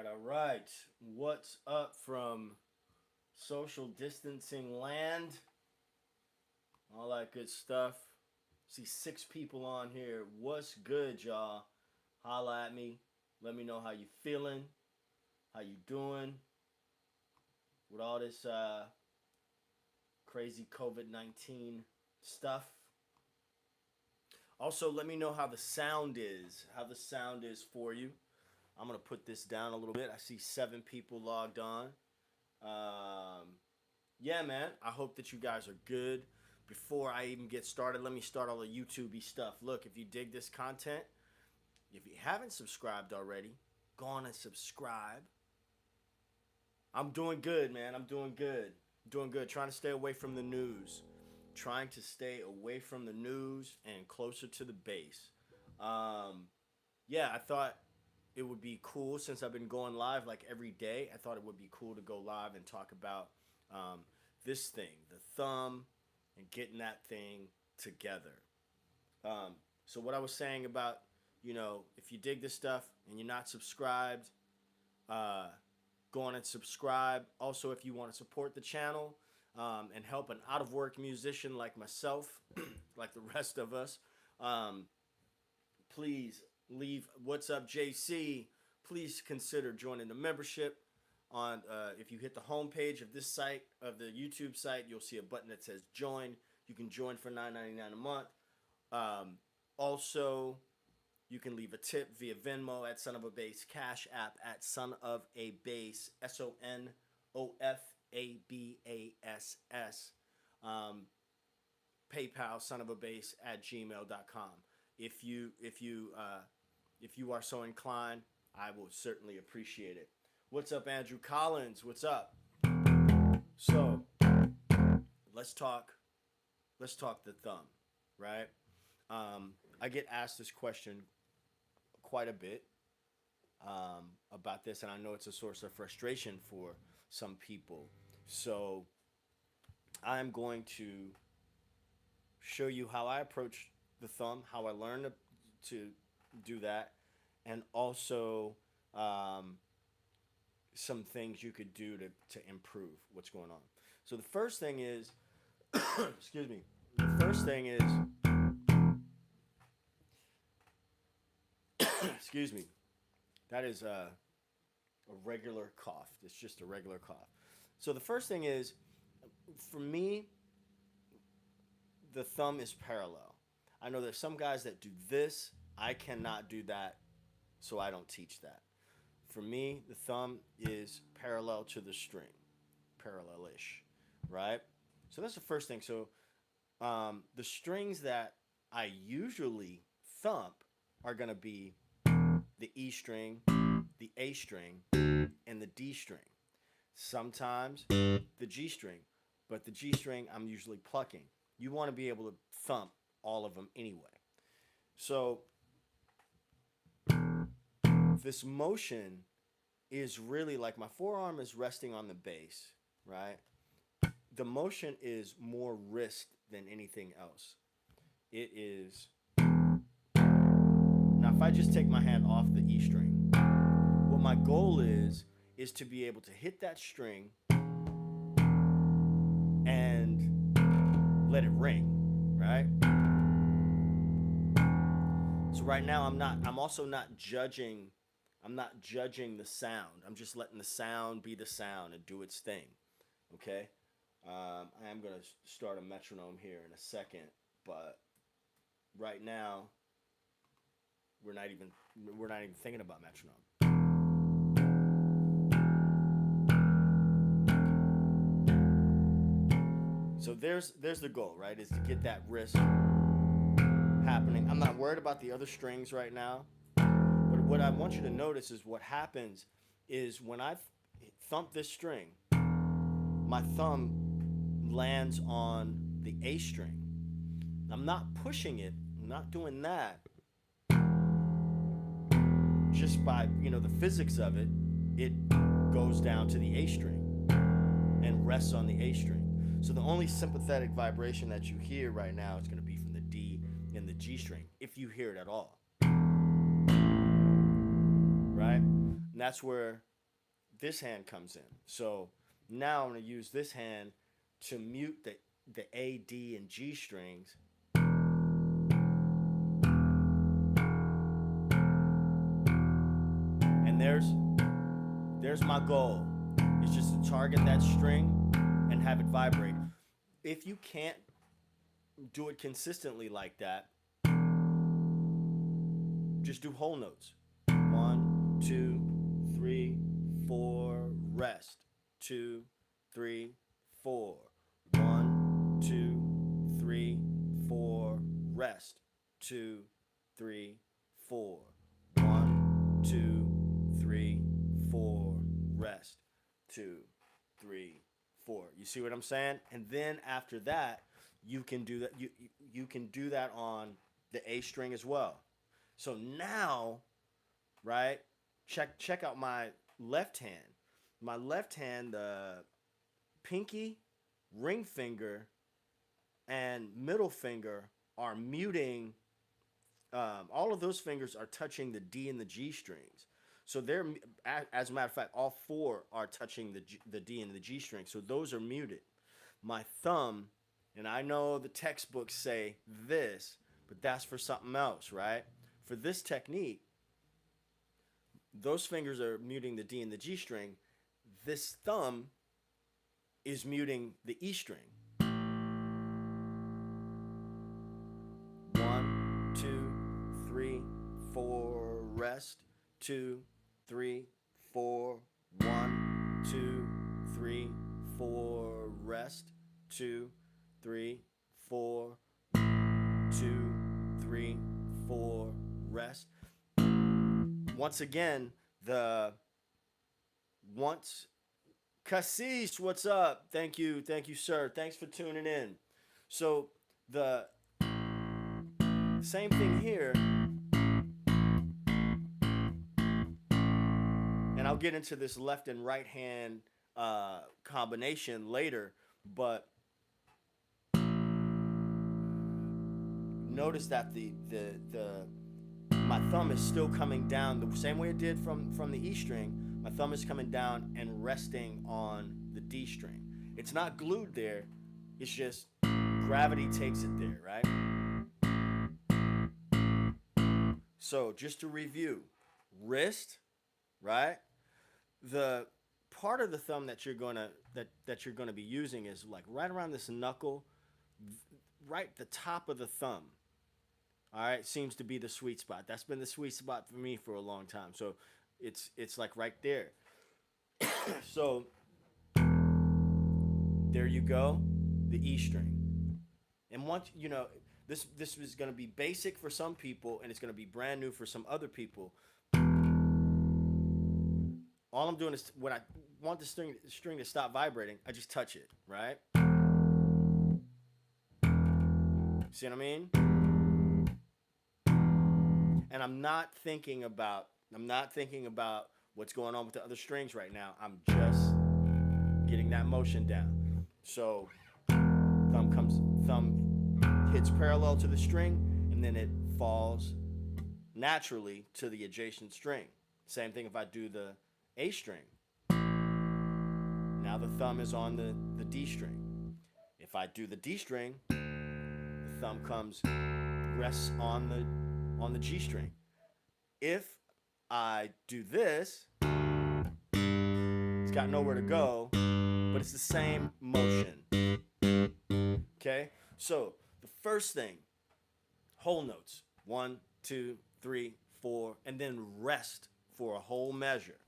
All right. What's up from social distancing land? All that good stuff. See 6 people on here. What's good, y'all? Holla at me. Let me know how you feeling. How you doing with all this crazy COVID-19 stuff. Also, let me know how the sound is. How the sound is for you. I'm gonna put this down a little bit. I see 7 people logged on. Yeah, man. I hope that you guys are good. Before I even get started, let me start all the YouTubey stuff. Look, if you dig this content, if you haven't subscribed already, go on and subscribe. I'm doing good, man. I'm doing good. Doing good. Trying to stay away from the news. Trying to stay away from the news and closer to the base. Yeah, I thought it would be cool since I've been going live like every day. I thought it would be cool to go live and talk about this thing, the thumb, and getting that thing together. So what I was saying about, if you dig this stuff and you're not subscribed, uh, go on and subscribe. Also, if you want to support the channel and help an out-of-work musician like myself, like the rest of us, please leave what's up JC. Please consider joining the membership. On if you hit the home page of this site, of the YouTube site, you'll see a button that says join. You can join for $9.99 a month. Also, you can leave a tip via Venmo at Son of a Bass, Cash App at Son of a Bass, SONOFABASS, PayPal Son of a Bass at gmail.com. If you are so inclined, I will certainly appreciate it. What's up, Andrew Collins? What's up? So let's talk the thumb, right? I get asked this question quite a bit about this, and I know it's a source of frustration for some people. So I'm going to show you how I approach the thumb, how I learned to do that, and also some things you could do to improve what's going on. So the first thing is, excuse me, the first thing is, excuse me, that is a regular cough. It's just a regular cough. So the first thing is, for me, the thumb is parallel. I know there's some guys that do this. I cannot do that, so I don't teach that. For me, the thumb is parallel to the string, parallel-ish, right? So that's the first thing. So the strings that I usually thump are going to be the E string, the A string, and the D string. Sometimes the G string, but the G string I'm usually plucking. You want to be able to thump all of them anyway. So this motion is really like my forearm is resting on the bass, right? The motion is more wrist than anything else. It is. Now, if I just take my hand off the E string, what my goal is to be able to hit that string and let it ring, right? So right now I'm also not judging the sound. I'm just letting the sound be the sound and do its thing, okay? I am going to start a metronome here in a second, but right now we're not even thinking about metronome. So there's the goal, right? Is to get that wrist happening. I'm not worried about the other strings right now. But what I want you to notice is what happens is when I thump this string, my thumb lands on the A string. I'm not pushing it. I'm not doing that. Just by, the physics of it, it goes down to the A string and rests on the A string. So the only sympathetic vibration that you hear right now is going to be from the D and the G string, if you hear it at all. Right? And that's where this hand comes in. So now I'm going to use this hand to mute the A, D, and G strings. And there's my goal. It's just to target that string and have it vibrate. If you can't do it consistently like that, just do whole notes. 1, 2, 3, 4, rest. 2, 3, 4. 1, 2, 3, 4, rest. 2, 3, 4. 1, 2, 3, 4, rest. 2, 3, 4. You see what I'm saying? And then after that, you can do that. You can do that on the A string as well. So now, right? Check out my left hand. My left hand, the pinky, ring finger, and middle finger are muting. All of those fingers are touching the D and the G strings. So they're, as a matter of fact, all four are touching the D and the G string. So those are muted. My thumb, and I know the textbooks say this, but that's for something else, right? For this technique, those fingers are muting the D and the G string. This thumb is muting the E string. 1, 2, 3, 4, rest. 2, 3, 4, 1, 2, 3, 4, rest. 2, 3, 4, 2, 3, 4, rest. Once again, Cassis, what's up? Thank you, sir. Thanks for tuning in. So the same thing here, and I'll get into this left and right hand combination later, but notice that my thumb is still coming down the same way it did from the E string. My thumb is coming down and resting on the D string. It's not glued there. It's just gravity takes it there, right? So just to review, wrist, right? The part of the thumb that you're gonna be using is like right around this knuckle, right the top of the thumb. All right, seems to be the sweet spot. That's been the sweet spot for me for a long time. So it's like right there. So there you go, the E string. And once you know, this is going to be basic for some people, and it's going to be brand new for some other people. All I'm doing is when I want the string to stop vibrating, I just touch it, right? See what I mean? And I'm not thinking about what's going on with the other strings right now. I'm just getting that motion down. So thumb hits parallel to the string, and then it falls naturally to the adjacent string. Same thing if I do the A string. Now the thumb is on the D string. If I do the D string, the thumb rests on the G string. If I do this, it's got nowhere to go, but it's the same motion. Okay? So the first thing, whole notes. 1, 2, 3, 4, and then rest for a whole measure.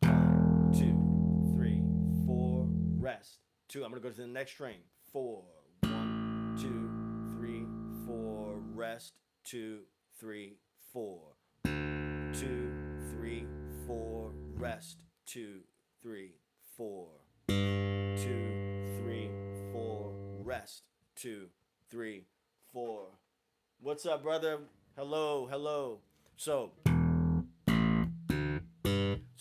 1, 2, 3, 4, rest. 2, I'm gonna go to the next string. 4, 1, 2, 3, 4, rest. 2, 3, 4. 2, 3, 4, rest. 2, 3, 4. 2, 3, 4, rest. 2, 3, 4. What's up, brother? Hello. So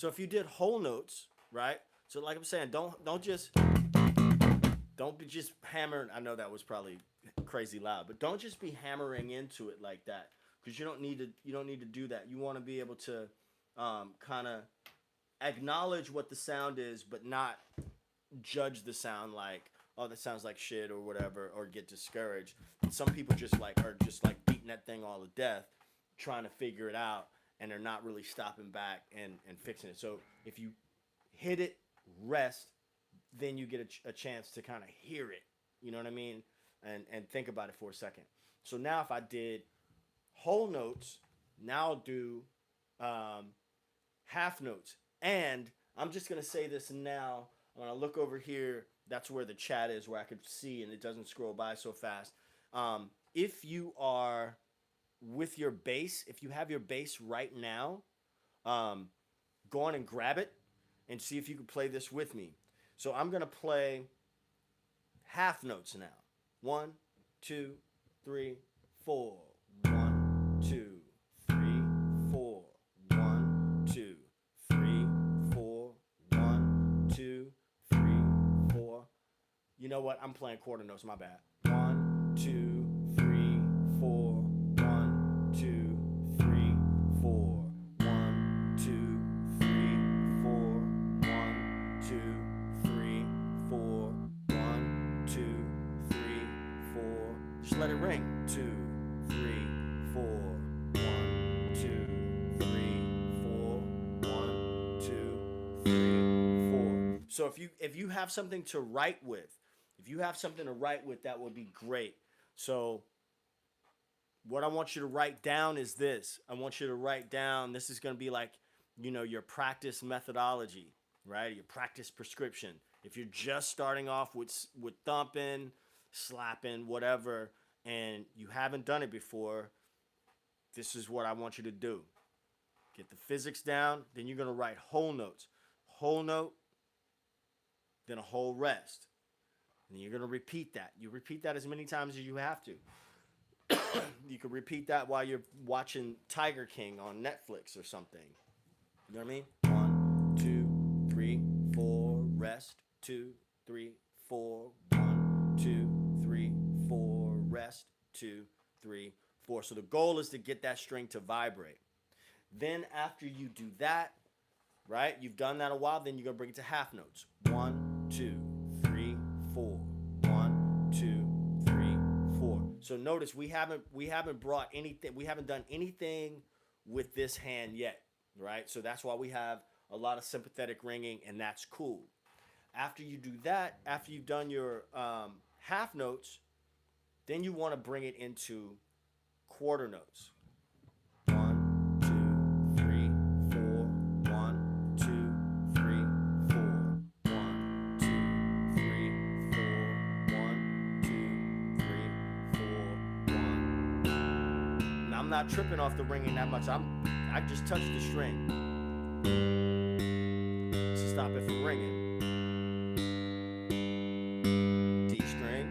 if you did whole notes, right? So like I'm saying, don't just hammer. I know that was probably crazy loud, but don't just be hammering into it like that, because you don't need to do that. You want to be able to kind of acknowledge what the sound is, but not judge the sound like, oh, that sounds like shit or whatever, or get discouraged. And some people just like are just like beating that thing all to death, trying to figure it out, and they're not really stopping back and fixing it. So if you hit it, rest, then you get a chance to kind of hear it. You know what I mean? And think about it for a second. So now if I did whole notes, now I'll do half notes. And I'm just going to say this now. When I look over here, that's where the chat is, where I could see, and it doesn't scroll by so fast. If you are with your bass, if you have your bass right now, go on and grab it and see if you can play this with me. So I'm going to play half notes now. 1, 2, 3, 4. 1, 2, 3, 4. 1, 2, 3, 4. 1, 2, 3, 4. You know what? I'm playing quarter notes. My bad. 1, 2, 3, 4. 1, 2, 3, 4. 1, 2, 3, 4. 1, 2, 3, 4. 1, 2, 3, 4. Just let it ring. 2, 3, 4. 1, 2, 3, 4. 1, 2, 3, 4. So if you have something to write with, that would be great. So what I want you to write down is this. I want you to write down, this is going to be like, your practice methodology, right? Your practice prescription. If you're just starting off with thumping, slapping, whatever, and you haven't done it before, this is what I want you to do. Get the physics down, then you're going to write whole notes. Whole note, then a whole rest. And you're going to repeat that. You repeat that as many times as you have to. You can repeat that while you're watching Tiger King on Netflix or something. You know what I mean? 1, 2, 3, 4, rest. 2, 3, 4. 1, 2, 3, 4, rest. 2, 3, 4. So the goal is to get that string to vibrate. Then after you do that, right? You've done that a while, then you're going to bring it to half notes. 1, 2, 3, 4. 1, 2, 3, 4. So notice we haven't brought anything, we haven't done anything with this hand yet, right? So that's why we have a lot of sympathetic ringing, and that's cool. After you do that, after you've done your half notes, then you want to bring it into quarter notes. 1, 2, 3, 4. 1, 2, 3, 4. 1, 2, 3, 4. 1, 2, 3, 4. 1. Now I'm not tripping off the ringing that much. I just touched the string to stop it from ringing. D string,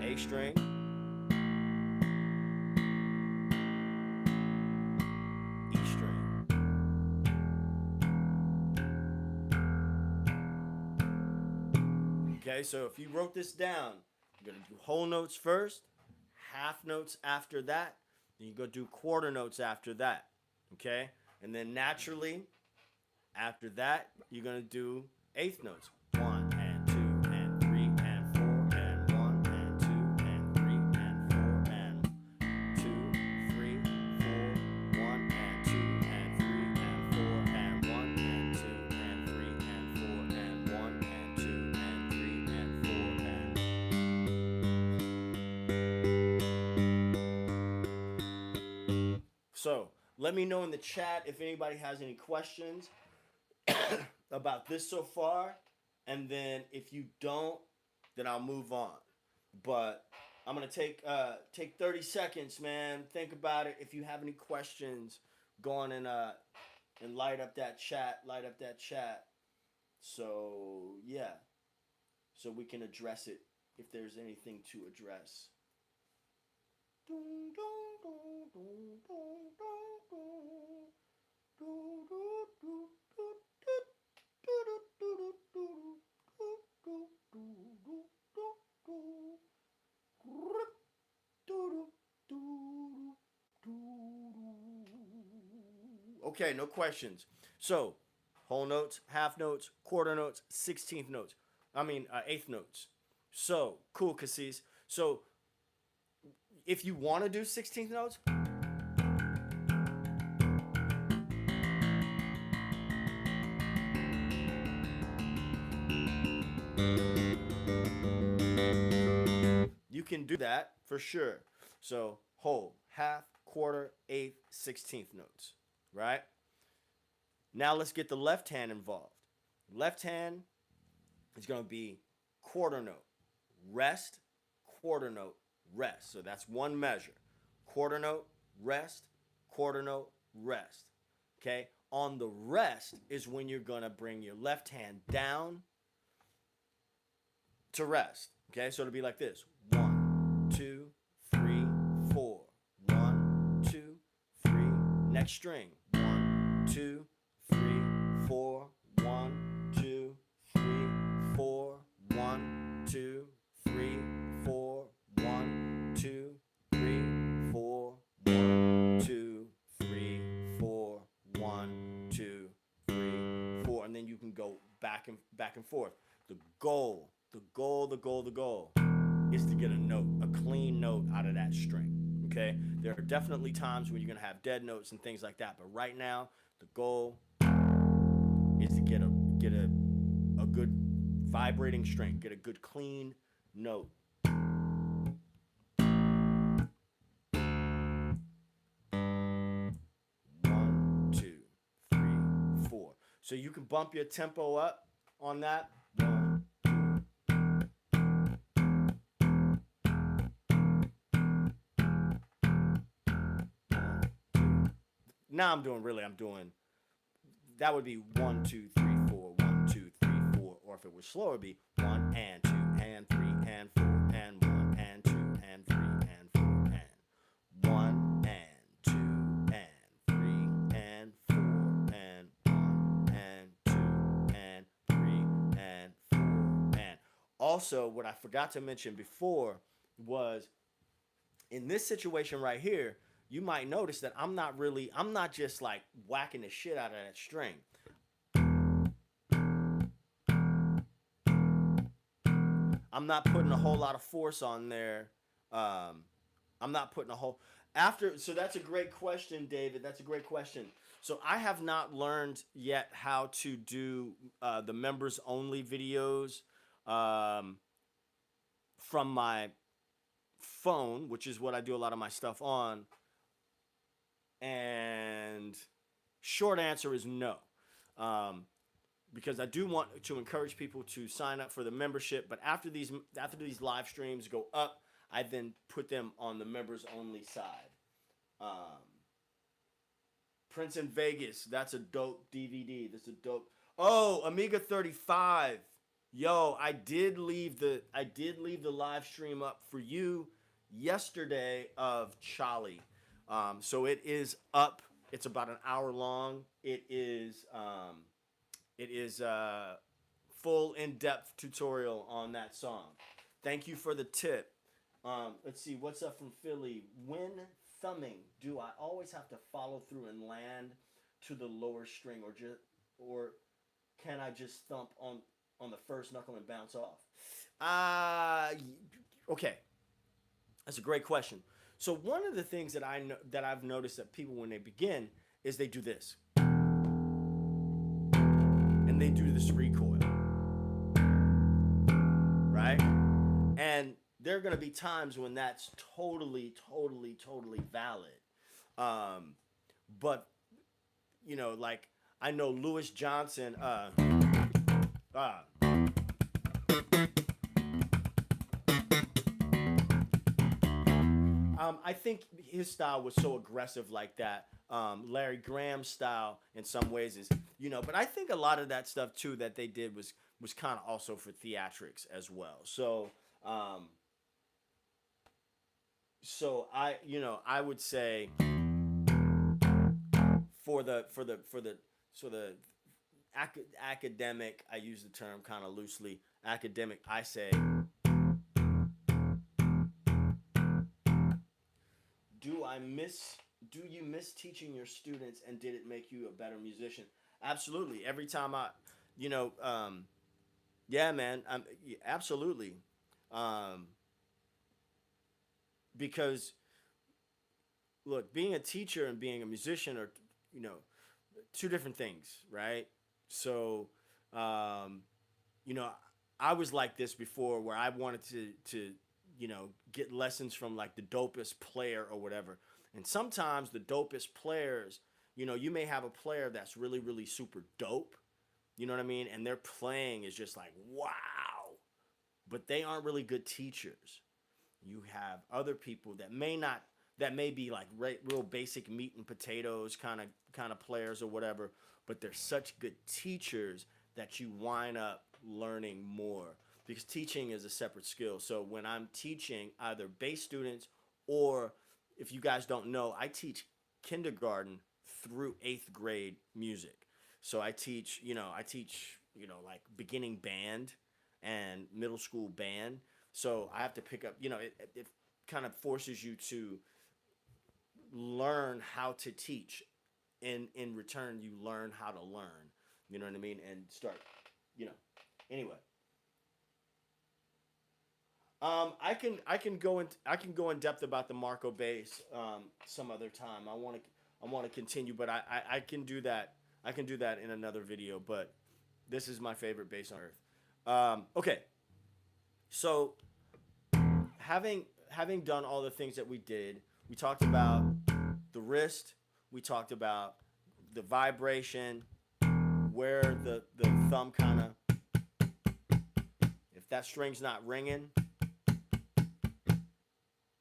A string, E string. Okay, so if you wrote this down, you're going to do whole notes first, half notes after that, then you go do quarter notes after that. Okay? And then naturally, after that, you're going to do eighth notes. 1 and 2 and 3 and 4 and 1 and 2 and 3 and 4 and 2, 3, 4, 1 and 2 and 3 and 4 and 1 and 2 and 3 and 4 and 1 and 2 and 3 and 4 and. So let me know in the chat if anybody has any questions about this so far, and then if you don't, then I'll move on. But I'm gonna take 30 seconds, man. Think about it. If you have any questions, go on and light up that chat. So yeah, so we can address it if there's anything to address. Okay, no questions. So, whole notes, half notes, quarter notes, 16th notes. Eighth notes. So, cool, Cassis. So, if you want to do 16th notes, you can do that for sure. So, whole, half, quarter, eighth, 16th notes, right? Now let's get the left hand involved. Left hand is going to be quarter note, rest, quarter note, rest. So that's one measure. Quarter note, rest, quarter note, rest. Okay? On the rest is when you're going to bring your left hand down to rest. Okay? So it'll be like this. 1, 2, 3, 4. 1, 2, 3. Next string. 1, 2, 3, 4. 1, 2, 3, 4. 1, 2, 3, 4. 1, 2, 3, 4. 1, 2, 3, 4. 1, 2, 3, 4. And then you can go back and forth. The goal is to get a note, a clean note out of that string. Okay? There are definitely times when you're gonna have dead notes and things like that, but right now the goal is to get a good vibrating string, get a good clean note. 1, 2, 3, 4. So you can bump your tempo up on that. 1, 2. Now I'm doing, that would be 1, 2, 3, 4, 1, 2, 3, 4. Or if it was slower, it'd be 1 and 2 and 3 and 4 and 1 and 2 and 3 and 4 and 1 and 2 and 3 and 4 and 1 and 2 and 3 and 4 and. Also, what I forgot to mention before was in this situation right here, you might notice that I'm not just like whacking the shit out of that string. I'm not putting a whole lot of force on there. I'm not putting a whole so that's a great question, David. That's a great question. So I have not learned yet how to do the members only videos from my phone, which is what I do a lot of my stuff on. And short answer is no, because I do want to encourage people to sign up for the membership. But after these live streams go up, I then put them on the members only side. Prince in Vegas, that's a dope DVD. That's a dope. Oh, Amiga 35. Yo, I did leave the live stream up for you yesterday of Charlie. So it is up. It's about an hour long. It is full in-depth tutorial on that song. Thank you for the tip. Let's see what's up from Philly. When thumbing, do I always have to follow through and land to the lower string, or can I just thump on the first knuckle and bounce off? Okay, that's a great question. So one of the things that I've noticed that people, when they begin, is they do this. And they do this recoil. Right? And there are going to be times when that's totally valid. But, like, I know Lewis Johnson, I think his style was so aggressive like that. Larry Graham's style in some ways is, but I think a lot of that stuff too that they did was kind of also for theatrics as well. So, I would say for the academic, I use the term kind of loosely, academic, I say, do you miss teaching your students, and did it make you a better musician? Absolutely. Every time I, you know, yeah, man, yeah, absolutely. Um, because look, being a teacher and being a musician are, you know, two different things, right? So, um, you know, I was like this before, where I wanted to get lessons from like the dopest player or whatever. And sometimes the dopest players, you may have a player that's really really super dope, you know what I mean, and their playing is just like wow, but they aren't really good teachers. You have other people that may not, that may be like real basic meat and potatoes kind of players or whatever, but they're such good teachers that you wind up learning more, because teaching is a separate skill. So when I'm teaching either bass students, or if you guys don't know, I teach kindergarten through 8th grade music. So I teach like beginning band and middle school band. So I have to pick up, it kind of forces you to learn how to teach. In return, you learn how to learn. You know what I mean? And start, you know. Anyway, I can go in depth about the Marco bass some other time. I want to continue, but I can do that. I can do that in another video. But this is my favorite bass on earth. Okay, so having done all the things that we did, we talked about the wrist, we talked about the vibration, where the thumb kind of, if that string's not ringing,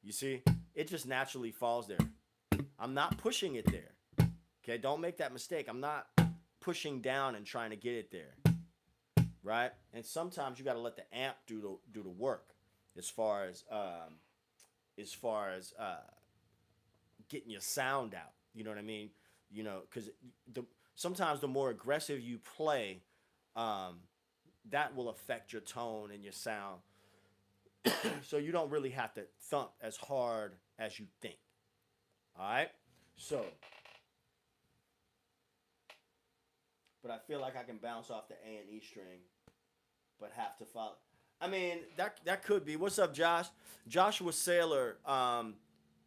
you see, it just naturally falls there. I'm not pushing it there. Okay, don't make that mistake. I'm not pushing down and trying to get it there, right? And sometimes you got to let the amp do the work, as far as getting your sound out. You know what I mean? Because sometimes the more aggressive you play, that will affect your tone and your sound. So you don't really have to thump as hard as you think. All right? So, but I feel like I can bounce off the A and E string, but have to follow. I mean, that could be. What's up, Josh? Joshua Saylor.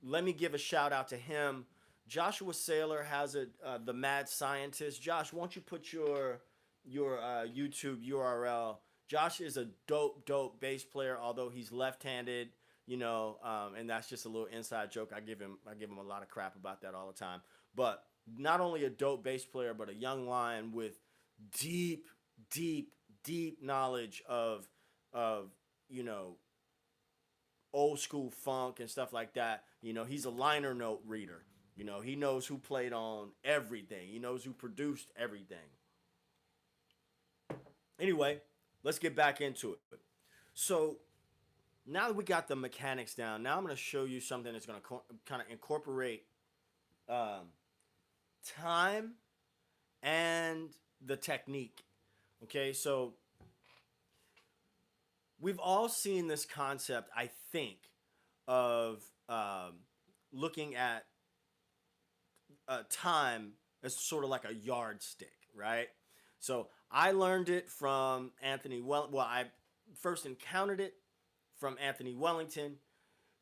Let me give a shout out to him. Joshua Saylor has the Mad Scientist. Josh, won't you put your YouTube URL? Josh is a dope bass player, although he's left-handed, and that's just a little inside joke. I give him a lot of crap about that all the time. But not only a dope bass player, but a young lion with deep knowledge of old school funk and stuff like that. He's a liner note reader. He knows who played on everything. He knows who produced everything. Anyway, let's get back into it. So now that we got the mechanics down, now I'm going to show you something that's going to kind of incorporate time and the technique. Okay, so we've all seen this concept, I think, of looking at time as sort of like a yardstick, right? So I learned it from Anthony. Well, I first encountered it from Anthony Wellington.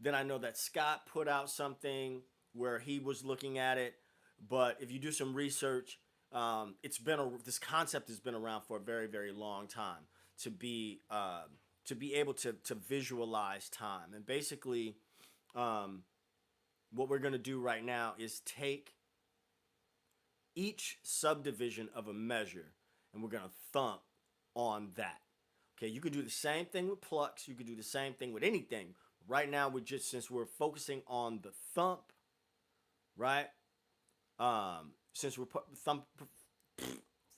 Then I know that Scott put out something where he was looking at it. But if you do some research, this concept has been around for a very, very long time, to be able to visualize time. And basically, what we're going to do right now is take each subdivision of a measure, and we're going to thump on that. Okay, you could do the same thing with plucks. You could do the same thing with anything. Right now, since we're focusing on the thump, right? Since we're thump,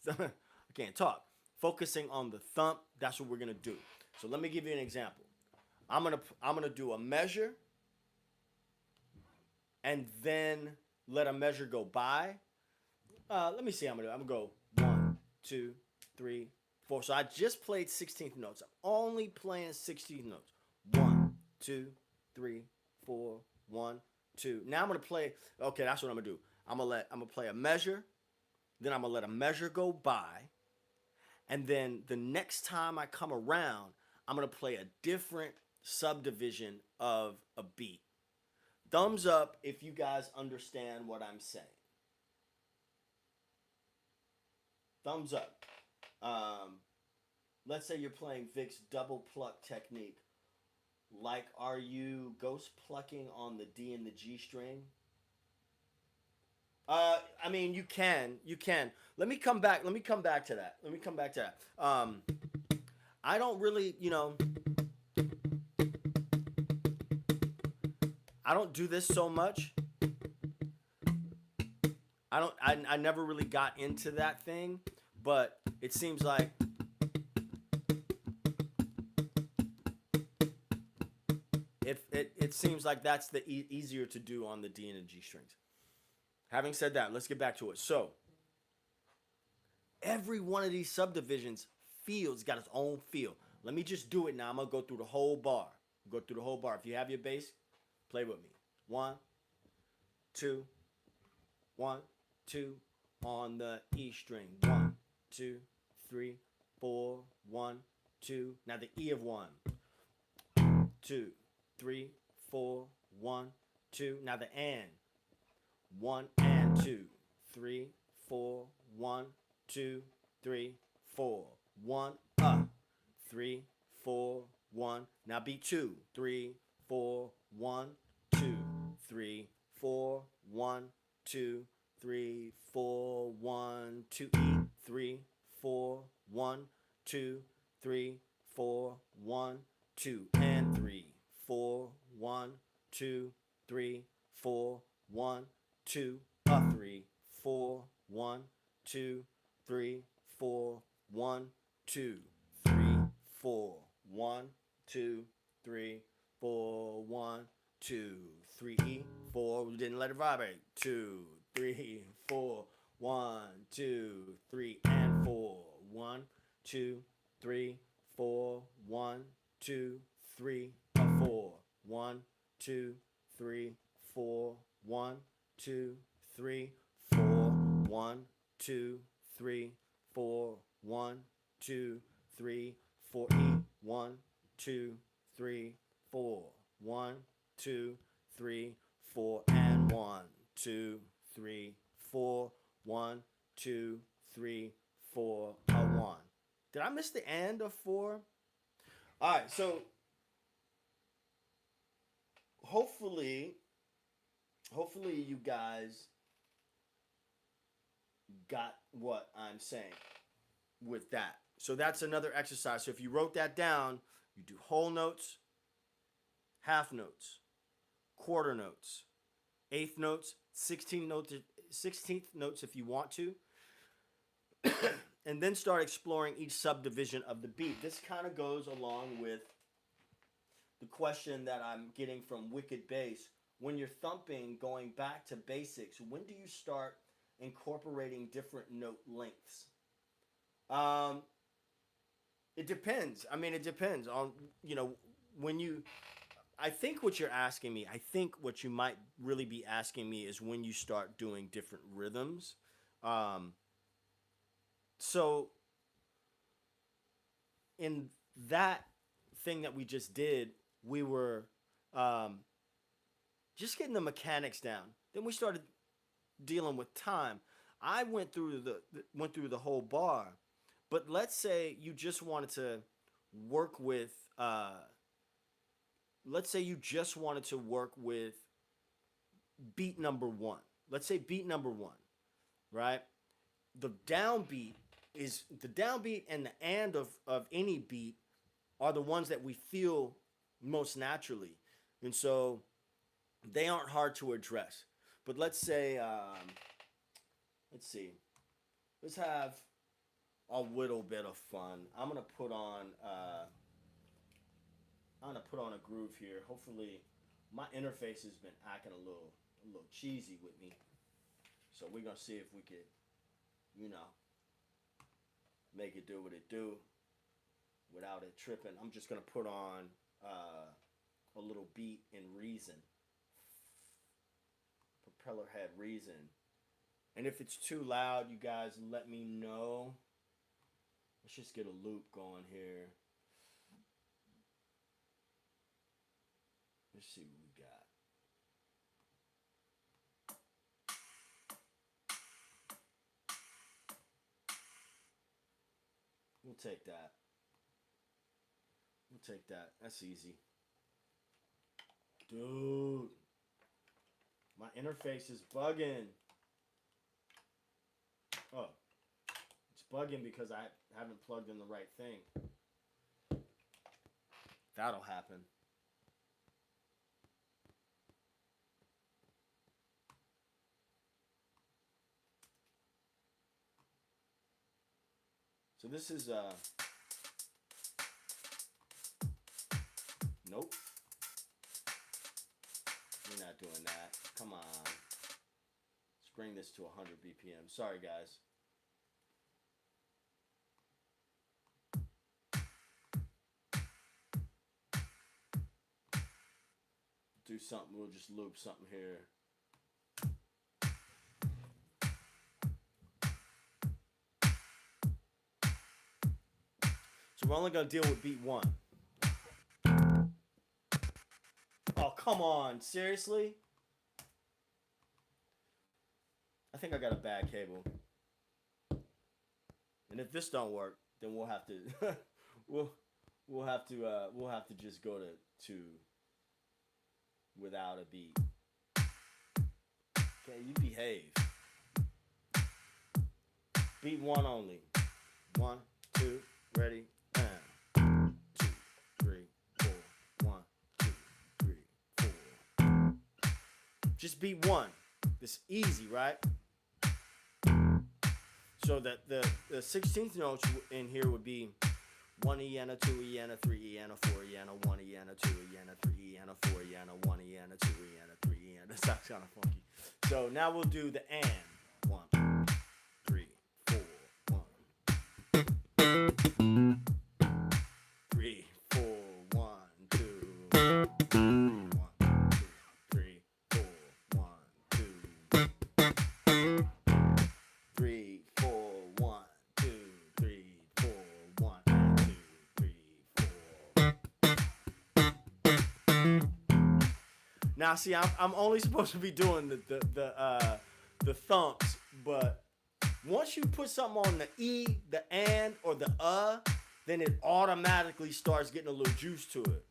I can't talk. Focusing on the thump, that's what we're gonna do. So let me give you an example. I'm gonna do a measure, and then let a measure go by. Let me see how I'm gonna do. I'm gonna go 1, 2, 3, 4. So I just played 16th notes. I'm only playing 16th notes. 1, 2, 3, 4. 1, 2. Now I'm gonna play. Okay, that's what I'm gonna do. I'm gonna play a measure. Then I'm gonna let a measure go by, and then the next time I come around, I'm gonna play a different subdivision of a beat. Thumbs up if you guys understand what I'm saying. Thumbs up. Let's say you're playing Vic's double pluck technique. Like, are you ghost plucking on the D and the G string? I mean, you can. Let me come back to that. I don't really, I don't do this so much. I never really got into that thing, but it seems like it seems like that's the easier to do on the D and the G strings. Having said that, let's get back to it. So, every one of these subdivisions got its own feel. Let me just do it now. I'm going to go through the whole bar. If you have your bass, play with me. 1, 2, 1, 2 on the E string. 1, 2, 3, 4, 1, 2. Now the E of 1. 2, 3, 4, 1, 2. Now the and. 1 and 2, 3, 4, 1, 2, 3, 4, 1, 3, 4, 1. Now beat 2, 3, 4, 1, 2, 3, 4, 1, 2, 3, 4, 1, 2, E, 3, 4, 1, 2, 3, 4, 1, 2, and 3, 4, 1, 2, 3, 4, 1, 2, 3, 4, 1, 2, 3, 4, 1, 2, 3, 4, 1, 2, 3, 4, 1, 2, 3, E, 4. We didn't let it vibrate. 2, 3, 4, 1, 2, 3, and 4. 1, 2, 3, 4, 1, 2, 3, 4. 1, 2, 3, 4, 1, 2, 3, 4, 1, 2, 3, 4, 1, 2, 3, 4, E, 1, 2, 3, 4, 1, 2, 3, 4, and 1, 2, 3, 4, 1, 2, 3, 4, 1. Did I miss the and of 4? All right, so hopefully you guys got what I'm saying with that. So that's another exercise. So if you wrote that down, you do whole notes, half notes, quarter notes, eighth notes, 16th notes if you want to. And then start exploring each subdivision of the beat. This kind of goes along with the question that I'm getting from Wicked Bass. When you're thumping, going back to basics, when do you start incorporating different note lengths? It depends. I mean, it depends on, when you... I think what you're asking me, I think what you might really be asking me is when you start doing different rhythms. So in that thing that we just did, we were just getting the mechanics down. Then we started dealing with time. I went through the whole bar, but let's say you just wanted to work with beat number 1. Let's say beat number 1, right? The downbeat and the and of any beat are the ones that we feel most naturally. And so they aren't hard to address. But let's say, let's have a little bit of fun. I'm gonna put on a groove here. Hopefully, my interface has been acting a little cheesy with me. So we're gonna see if we could, make it do what it do without it tripping. I'm just gonna put on a little beat in Reason. propeller head reason. And if it's too loud, you guys let me know. Let's just get a loop going here. Let's see what we got. We'll take that. We'll take that. That's easy. Dude. My interface is bugging. Oh. It's bugging because I haven't plugged in the right thing. That'll happen. So this is nope. We're not doing that. Come on. Let's bring this to 100 BPM. Sorry, guys. Do something. We'll just loop something here. So we're only going to deal with beat 1. Oh, come on. Seriously? I think I got a bad cable. And if this don't work, then we'll have to we'll have to just go to without a beat. Okay, you behave. Beat 1 only. 1, 2, ready. 2, 3, 4. 1, 2, 3, 4. Just beat 1. It's easy, right? So that the 16th notes in here would be 1 E and a 2 E and a 3 E and a 4 E and a 1 E and a 2 E and a 3 E and a 4 E and a 1 E and a 2 E and a 3 E and a. That's kind of funky. So now we'll do the and. 1, 3, 4, 1. 3, 4, 1, 2. 1, 2, 3, 4, 1, 2. 3, 4, 1, 2, 3, 4, 1, 2, 3, 4. Now, see, I'm only supposed to be doing the thumps, but once you put something on the E, the and, or the then it automatically starts getting a little juice to it.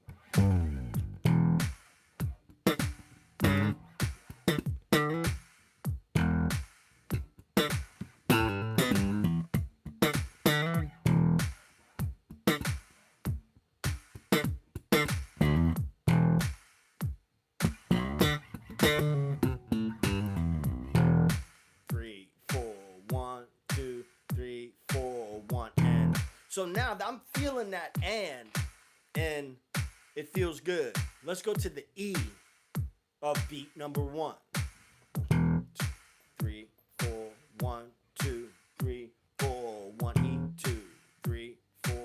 3, 4, 1, 2, 3, 4, 1, and. So now I'm feeling that and it feels good. Let's go to the E of beat number 1. 3, 4, 1, 2, 3, 4, 1, E, 2, 3, 4,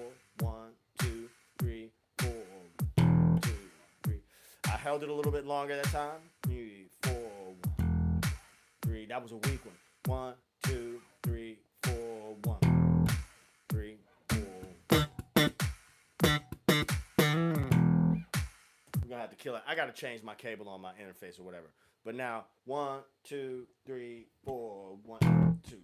1, 2, 3, 4, 2, 3. I held it a little bit longer that time. 3, 4, 1, 3. That was a weak one. 1, 2, 3, 4, 1, 3, 4. We're gonna have to kill it. I gotta change my cable on my interface or whatever. But now 1, 2, 3, 4, 1, 2.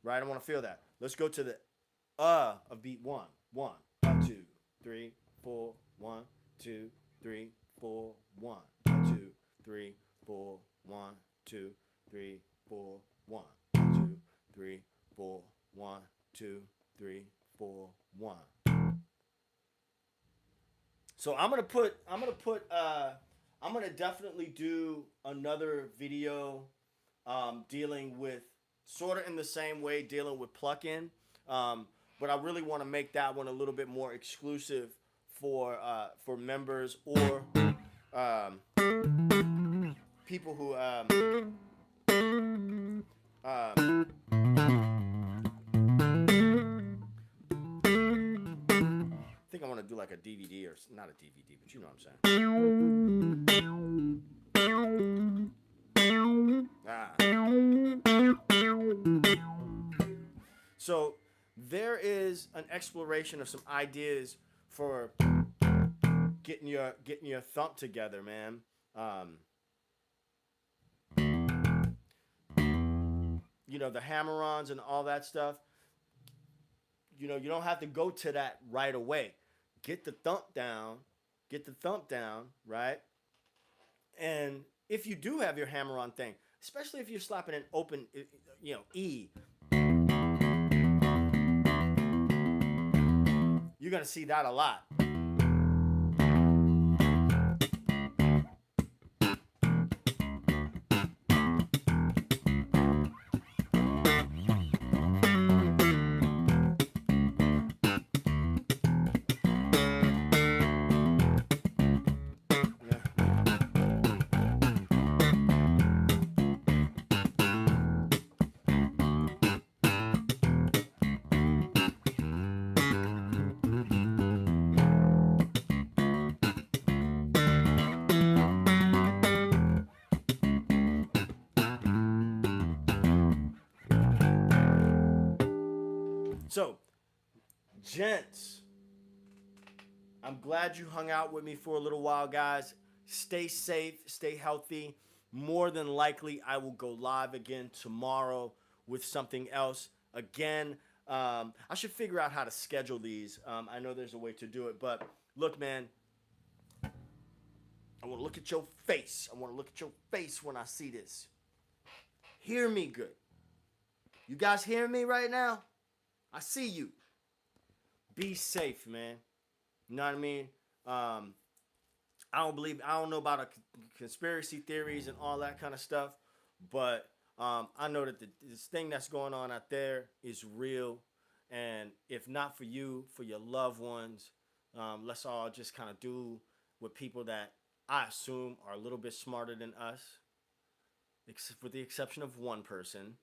Right, I want to feel that. Let's go to the of beat 1. 1, 2, 3, 4, 1, 2, 3, 4, 1, 2, 3, 4, 1, 2, 3, 4, 1, 2, 3, 4, 1, 2, 3, 4, 1. So I'm gonna definitely do another video dealing with sort of in the same way, dealing with pluck-in. but I really want to make that one a little bit more exclusive for members or um, people who um, I think I want to do like a DVD or not a DVD, but you know what I'm saying. Ah. So there is an exploration of some ideas for getting your thump together, man. You know, the hammer-ons and all that stuff. You know, you don't have to go to that right away. Get the thump down, right? And if you do have your hammer-on thing, especially if you're slapping an open, you know, E, you're gonna see that a lot. So, gents, I'm glad you hung out with me for a little while, guys. Stay safe, stay healthy. More than likely, I will go live again tomorrow with something else. Again, I should figure out how to schedule these. I know there's a way to do it, but look, man, I want to look at your face. I want to look at your face when I see this. Hear me good. You guys hear me right now? I see you. Be safe, man. You know what I mean? I don't know about conspiracy theories and all that kind of stuff, but I know that this thing that's going on out there is real. And if not for you, for your loved ones, let's all just kind of do what people that I assume are a little bit smarter than us, with the exception of one person.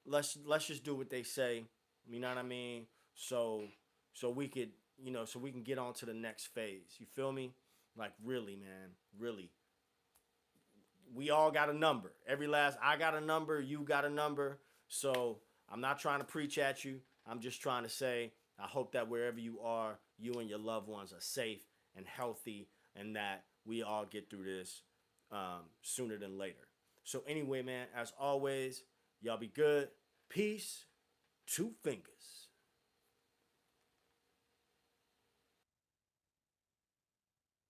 Let's just do what they say. You know what I mean? So we could, you know, so we can get on to the next phase. You feel me? Like, really, man, really. We all got a number. I got a number, you got a number. So I'm not trying to preach at you. I'm just trying to say, I hope that wherever you are, you and your loved ones are safe and healthy, and that we all get through this sooner than later. So anyway, man, as always, y'all be good. Peace. 2 fingers.